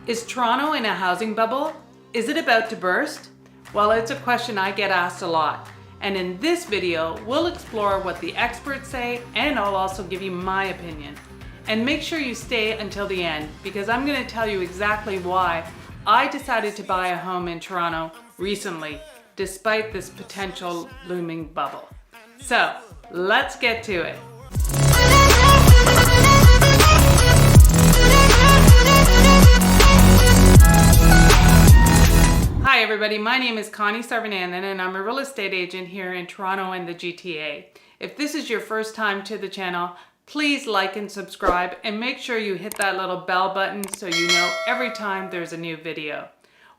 Is Toronto in a housing bubble? Is it about to burst? Well, it's a question I get asked a lot. And in this video, we'll explore what the experts say, and I'll also give you my opinion. And make sure you stay until the end, because I'm going to tell you exactly why I decided to buy a home in Toronto recently, despite this potential looming bubble. So, let's get to it. Hi everybody, my name is Connie Sarvanandan and I'm a real estate agent here in Toronto and the GTA. If this is your first time to the channel, please like and subscribe and make sure you hit that little bell button so you know every time there's a new video.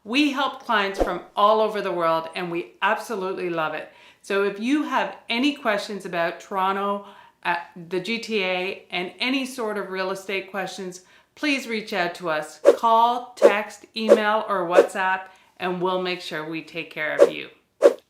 We help clients from all over the world and we absolutely love it. So if you have any questions about Toronto, the GTA, and any sort of real estate questions, please reach out to us. Call, text, email, or WhatsApp, and we'll make sure we take care of you.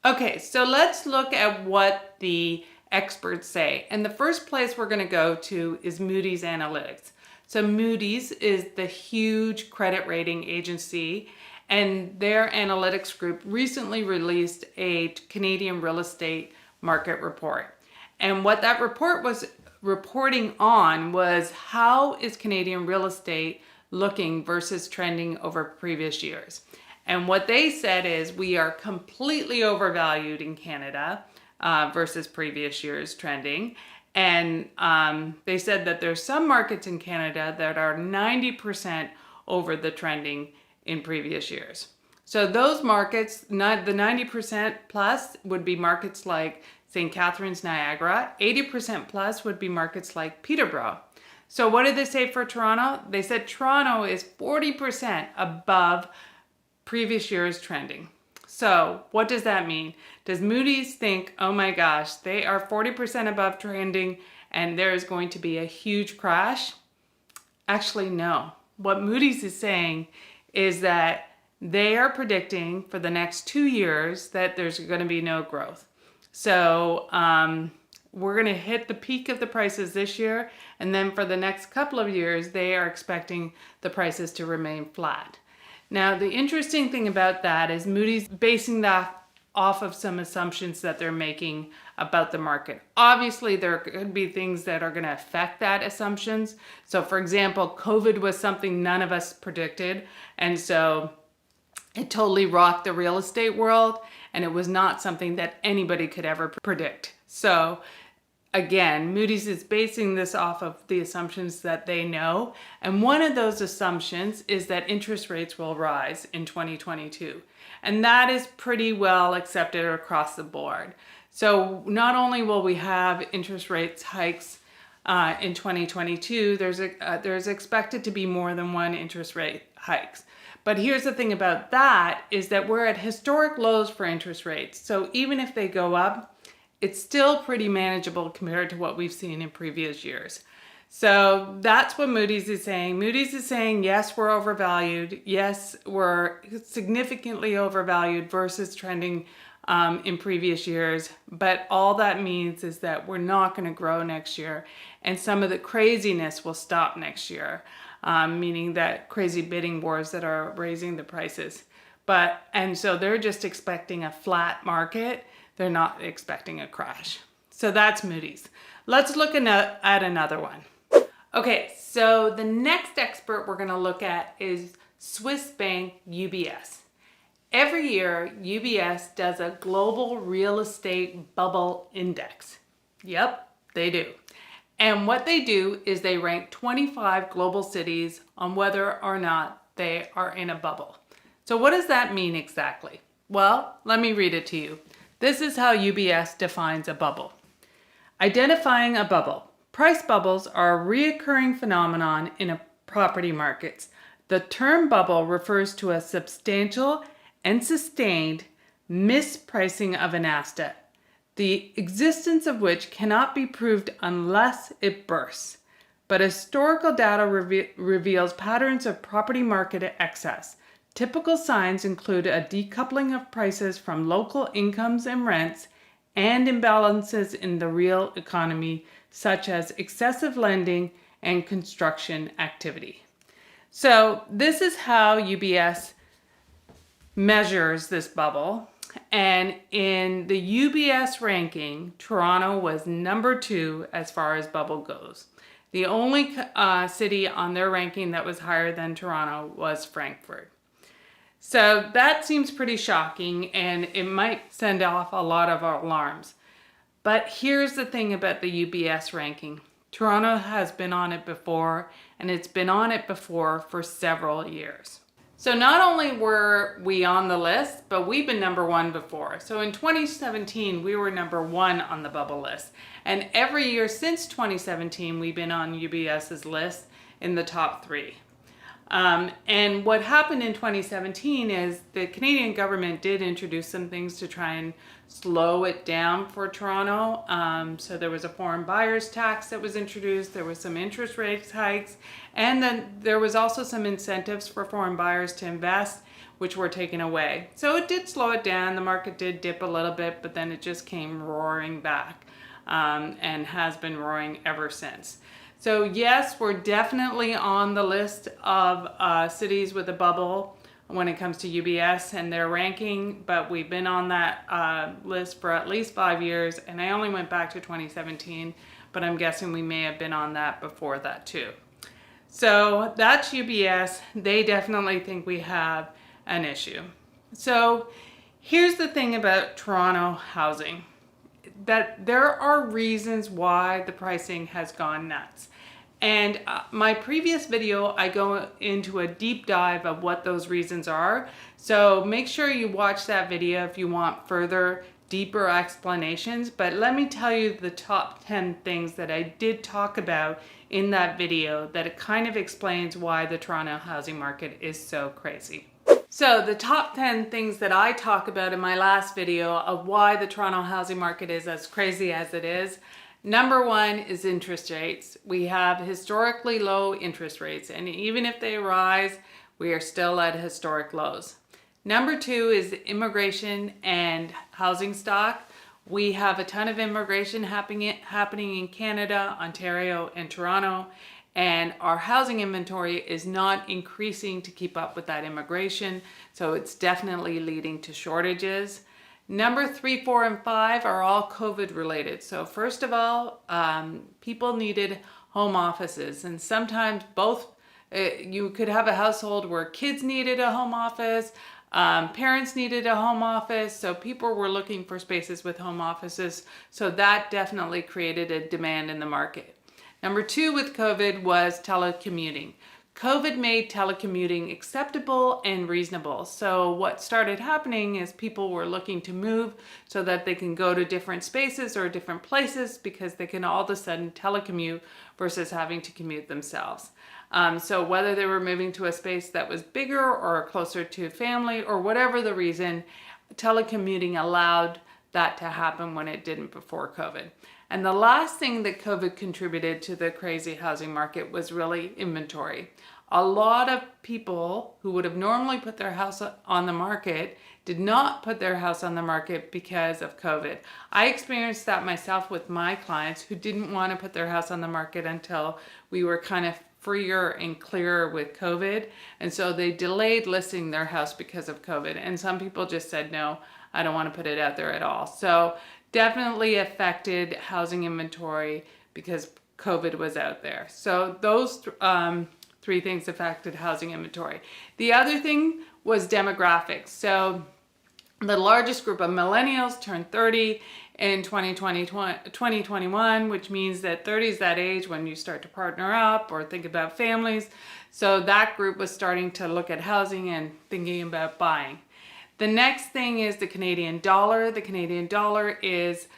Okay, so let's look at what the experts say. And the first place we're going to go to is Moody's Analytics. So Moody's is the huge credit rating agency, and their analytics group recently released a Canadian real estate market report. And what that report was reporting on was how is Canadian real estate looking versus trending over previous years. And what they said is we are completely overvalued in Canada versus previous years trending. And they said that there's some markets in Canada that are 90% over the trending in previous years. So those markets, the 90% plus would be markets like St. Catharines, Niagara. 80% plus would be markets like Peterborough. So what did they say for Toronto? They said Toronto is 40% above previous year's trending. So what does that mean? Does Moody's think, oh my gosh, they are 40% above trending and there is going to be a huge crash? Actually, no. What Moody's is saying is that they are predicting for the next 2 years that there's going to be no growth. So we're going to hit the peak of the prices this year, and then for the next couple of years, they are expecting the prices to remain flat. Now, the interesting thing about that is Moody's basing that off of some assumptions that they're making about the market. Obviously, there could be things that are going to affect that assumptions. So, for example, COVID was something none of us predicted, and so it totally rocked the real estate world, and it was not something that anybody could ever predict. So, again, Moody's is basing this off of the assumptions that they know. And one of those assumptions is that interest rates will rise in 2022. And that is pretty well accepted across the board. So not only will we have interest rates hikes in 2022, there's expected to be more than one interest rate hikes. But here's the thing about that is that we're at historic lows for interest rates. So even if they go up, it's still pretty manageable compared to what we've seen in previous years. So that's what Moody's is saying. Moody's is saying, yes, we're overvalued. Yes, we're significantly overvalued versus trending in previous years. But all that means is that we're not going to grow next year. And some of the craziness will stop next year, meaning that crazy bidding wars that are raising the prices. And so they're just expecting a flat market. They're not expecting a crash. So that's Moody's. Let's look at another one. Okay, so the next expert we're going to look at is Swiss bank UBS. Every year, UBS does a global real estate bubble index. Yep, they do. And what they do is they rank 25 global cities on whether or not they are in a bubble. So what does that mean exactly? Well, let me read it to you. This is how UBS defines a bubble. Identifying a bubble. Price bubbles are a recurring phenomenon in property markets. The term bubble refers to a substantial and sustained mispricing of an asset, the existence of which cannot be proved unless it bursts. But historical data reveals patterns of property market excess. Typical signs include a decoupling of prices from local incomes and rents and imbalances in the real economy, such as excessive lending and construction activity. So this is how UBS measures this bubble. And in the UBS ranking, Toronto was number 2 as far as bubble goes. The only city on their ranking that was higher than Toronto was Frankfurt. So that seems pretty shocking, and it might send off a lot of alarms. But here's the thing about the UBS ranking. Toronto has been on it before, and it's been on it before for several years. So not only were we on the list, but we've been number 1 before. So in 2017, we were number 1 on the bubble list. And every year since 2017, we've been on UBS's list in the top 3. And what happened in 2017 is the Canadian government did introduce some things to try and slow it down for Toronto. So there was a foreign buyers tax that was introduced, there was some interest rate hikes, and then there was also some incentives for foreign buyers to invest, which were taken away. So it did slow it down, the market did dip a little bit, but then it just came roaring back, and has been roaring ever since. So yes, we're definitely on the list of cities with a bubble when it comes to UBS and their ranking, but we've been on that list for at least 5 years, and I only went back to 2017, but I'm guessing we may have been on that before that too. So that's UBS. They definitely think we have an issue. So here's the thing about Toronto housing, that there are reasons why the pricing has gone nuts. And my previous video, I go into a deep dive of what those reasons are. So make sure you watch that video if you want further, deeper explanations. But let me tell you the top 10 things that I did talk about in that video that it kind of explains why the Toronto housing market is so crazy. So the top 10 things that I talk about in my last video of why the Toronto housing market is as crazy as it is. Number 1 is interest rates. We have historically low interest rates, and even if they rise, we are still at historic lows. Number 2 is immigration and housing stock. We have a ton of immigration happening in Canada, Ontario, and Toronto, and our housing inventory is not increasing to keep up with that immigration, so it's definitely leading to shortages. Number 3, 4, and 5 are all COVID related. So first of all, people needed home offices, and sometimes both, you could have a household where kids needed a home office, parents needed a home office, so people were looking for spaces with home offices, so that definitely created a demand in the market. Number 2 with COVID was telecommuting. COVID made telecommuting acceptable and reasonable. So what started happening is people were looking to move so that they can go to different spaces or different places because they can all of a sudden telecommute versus having to commute themselves. So whether they were moving to a space that was bigger or closer to family or whatever the reason, telecommuting allowed that to happen when it didn't before COVID. And the last thing that COVID contributed to the crazy housing market was really inventory. A lot of people who would have normally put their house on the market did not put their house on the market because of COVID. I experienced that myself with my clients who didn't want to put their house on the market until we were kind of freer and clearer with COVID. And so they delayed listing their house because of COVID. And some people just said, no, I don't want to put it out there at all. So definitely affected housing inventory because COVID was out there. So those 3 things affected housing inventory. The other thing was demographics. So the largest group of millennials turned 30 in 2021, which means that 30 is that age when you start to partner up or think about families. So that group was starting to look at housing and thinking about buying. The next thing is the Canadian dollar. The Canadian dollar is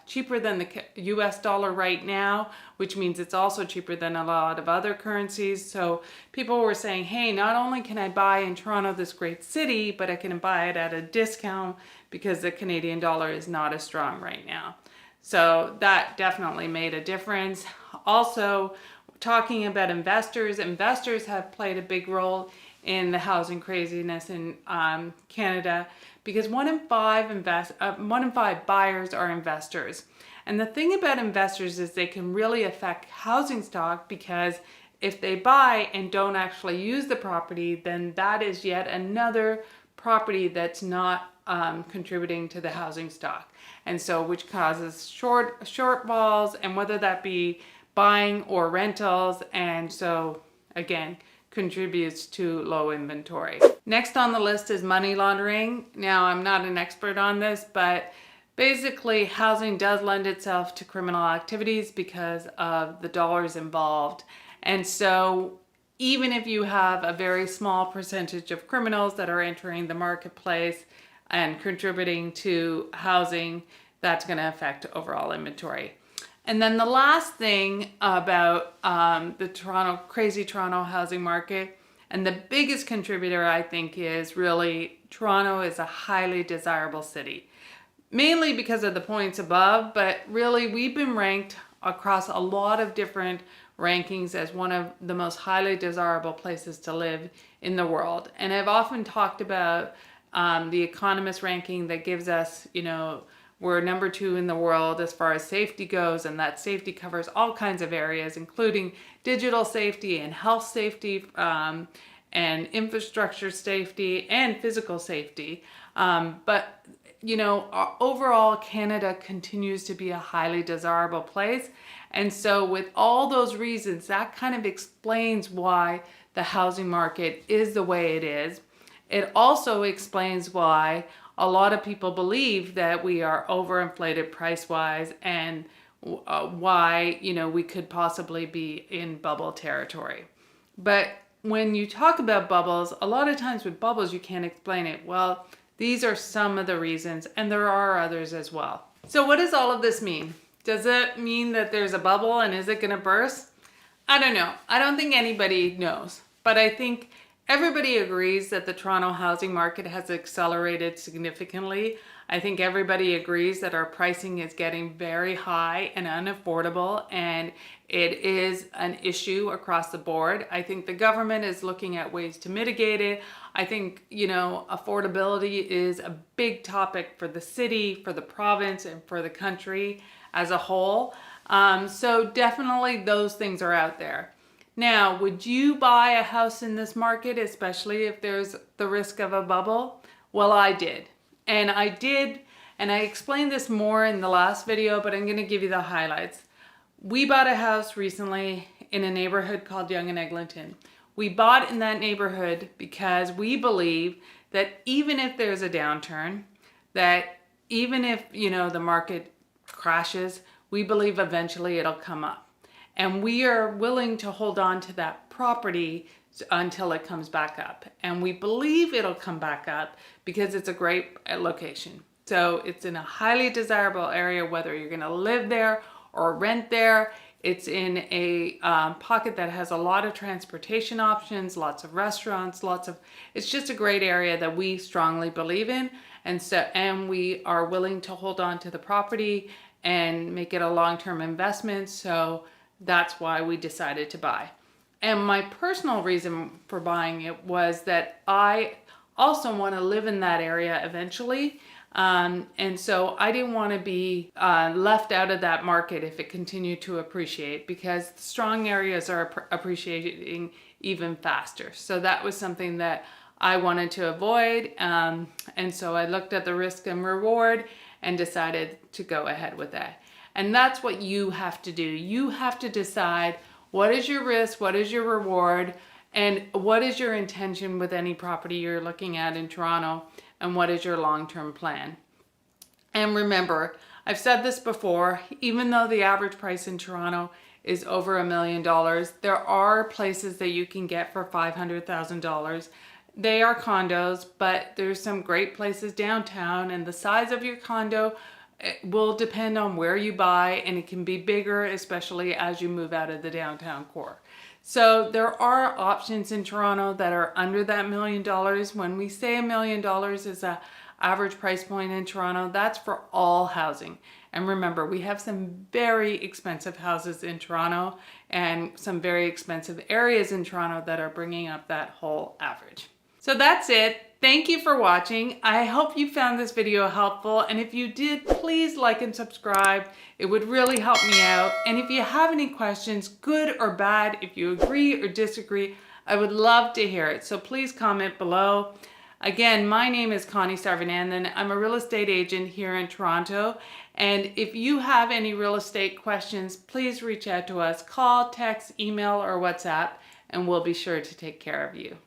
cheaper than the US dollar right now, which means it's also cheaper than a lot of other currencies. So people were saying, hey, not only can I buy in Toronto, this great city, but I can buy it at a discount because the Canadian dollar is not as strong right now. So that definitely made a difference. Also, talking about investors, investors have played a big role in the housing craziness in Canada because 1 in 5 buyers are investors. And the thing about investors is they can really affect housing stock because if they buy and don't actually use the property, then that is yet another property that's not contributing to the housing stock. And so which causes shortfalls, and whether that be buying or rentals, and so again contributes to low inventory. Next on the list is money laundering. Now, I'm not an expert on this, but basically housing does lend itself to criminal activities because of the dollars involved. And so even if you have a very small percentage of criminals that are entering the marketplace and contributing to housing, that's going to affect overall inventory. And then the last thing about the crazy Toronto housing market, and the biggest contributor I think is really Toronto is a highly desirable city. Mainly because of the points above, but really we've been ranked across a lot of different rankings as one of the most highly desirable places to live in the world. And I've often talked about the Economist ranking that gives us, we're number 2 in the world as far as safety goes, and that safety covers all kinds of areas, including digital safety and health safety, and infrastructure safety and physical safety. But overall, Canada continues to be a highly desirable place. And so with all those reasons, that kind of explains why the housing market is the way it is. It also explains why a lot of people believe that we are overinflated price-wise, and why, we could possibly be in bubble territory. But when you talk about bubbles, a lot of times with bubbles, you can't explain it. Well, these are some of the reasons, and there are others as well. So what does all of this mean? Does it mean that there's a bubble and is it going to burst? I don't know. I don't think anybody knows. But I think everybody agrees that the Toronto housing market has accelerated significantly. I think everybody agrees that our pricing is getting very high and unaffordable, and it is an issue across the board. I think the government is looking at ways to mitigate it. I think, affordability is a big topic for the city, for the province, and for the country as a whole. So definitely those things are out there. Now, would you buy a house in this market, especially if there's the risk of a bubble? Well, I did. And I explained this more in the last video, but I'm going to give you the highlights. We bought a house recently in a neighborhood called Yonge and Eglinton. We bought in that neighborhood because we believe that even if there's a downturn, that even if, the market crashes, we believe eventually it'll come up. And we are willing to hold on to that property until it comes back up. And we believe it'll come back up because it's a great location. So it's in a highly desirable area, whether you're going to live there or rent there. It's in a pocket that has a lot of transportation options, lots of restaurants, it's just a great area that we strongly believe in. And we are willing to hold on to the property and make it a long-term investment. So that's why we decided to buy. And my personal reason for buying it was that I also want to live in that area eventually. And so I didn't want to be left out of that market if it continued to appreciate, because the strong areas are appreciating even faster. So that was something that I wanted to avoid. And so I looked at the risk and reward and decided to go ahead with that. And that's what you have to do. You have to decide what is your risk, what is your reward, and what is your intention with any property you're looking at in Toronto, and what is your long-term plan. And remember, I've said this before, even though the average price in Toronto is over $1 million, there are places that you can get for $500,000. They are condos, but there's some great places downtown, and the size of your condo will depend on where you buy, and it can be bigger, especially as you move out of the downtown core. So there are options in Toronto that are under that $1 million. When we say $1 million is an average price point in Toronto, that's for all housing. And remember, we have some very expensive houses in Toronto and some very expensive areas in Toronto that are bringing up that whole average. So that's it. Thank you for watching. I hope you found this video helpful, and if you did, please like and subscribe. It would really help me out. And if you have any questions, good or bad, if you agree or disagree, I would love to hear it. So please comment below. Again, my name is Connie Sarvanandan. I'm a real estate agent here in Toronto. And if you have any real estate questions, please reach out to us. Call, text, email, or WhatsApp, and we'll be sure to take care of you.